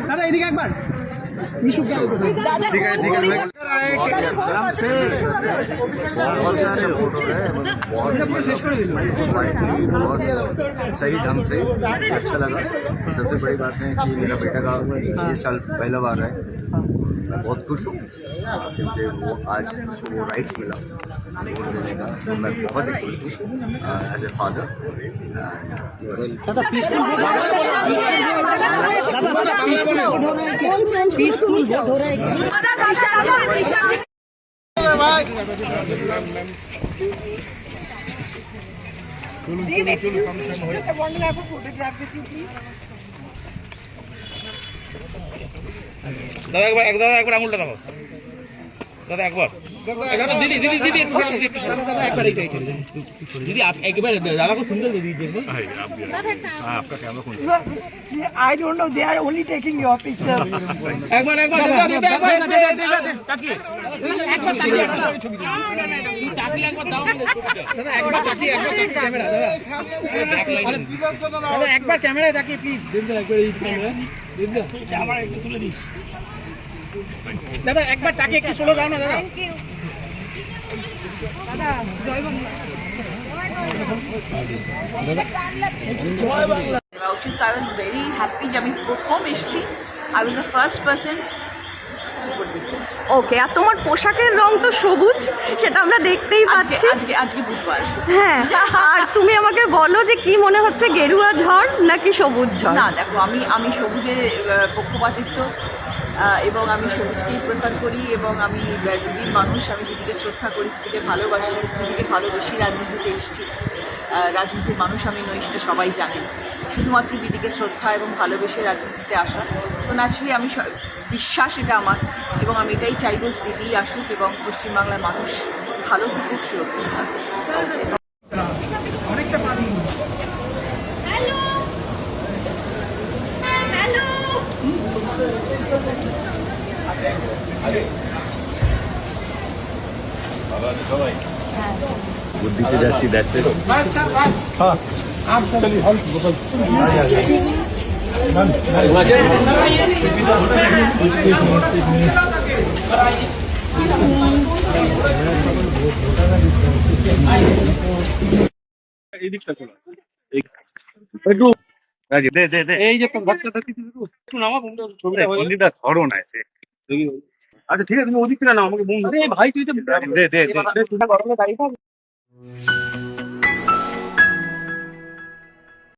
दादा এদিকে একবার ठीक है बहुत सारे फोटो है बहुत सही ढंग से अच्छा लगा। सबसे बड़ी बात है कि मेरा बेटा का इस साल पहला बार है। मैं बहुत खुश हूँ क्योंकि वो आज उसको वो राइट्स मिला वोट देने का, तो मैं बहुत ही खुश हूँ as a father. Just I want to have a photograph with you, please. दादा एक बार आंगुलটা নাও दादा एक बार दादा दीदी दीदी दीदी दादा एक बार दीदी आप एक बार दादा को सुंदर दे दीजिए आप भी आपका कैमरा कौन सा I don't know. They are only taking your picture. एक बार ताकि एक बार दाओ दादा एक बार ताकि कैमरा दादा दादा एक बार कैमरा ताकि प्लीज देख दो एक बार ये कैमरा देख दो कैमरा একটু তুলে দিস दादा एक बार ताकि একটু স্লো দাও না দাদা Thank you. দাদা জয় Bangla I was very happy যে আমি প্রথম এসেছি। I was the first person to put this one. ওকে, আর তোমার পোশাকের রং তো সবুজ, সেটা আমরা দেখতেই পাচ্ছি। আজকে বুধবার। হ্যাঁ, আর তুমি আমাকে বলো যে কি মনে হচ্ছে, গেরুয়া ঝড় নাকি সবুজ ঝড়? না দেখো, আমি সবুজের পক্ষপাতিত্ব এবং আমি সবুজকেই প্রেফার করি এবং আমি দিদির মানুষ, আমি দিদিকে শ্রদ্ধা করি, দিদিকে ভালোবাসি, দিদিকে ভালোবেসি রাজনীতিতে এসেছি। রাজনীতির মানুষ আমি নই, সেটা সবাই জানেন। শুধুমাত্র দিদিকে শ্রদ্ধা এবং ভালোবেসে রাজনীতিতে আসা, তো ন্যাচুরালি আমি বিশ্বাস এটা আমার, এবং আমি এটাই চাইব দিদি আসুক এবং পশ্চিমবাংলার মানুষ ভালো থাকুক, সুরক্ষিত থাকুক। বুদ্ধিতে যাচ্ছি দেখতে এই যে বাচ্চাটা একটু নামা ছবিটা সন্দীপটা ধরো না এসে। আচ্ছা ঠিক আছে, তুমি ওদিক থেকে নাও, আমাকে বন্ধু ভাই তুই তো দে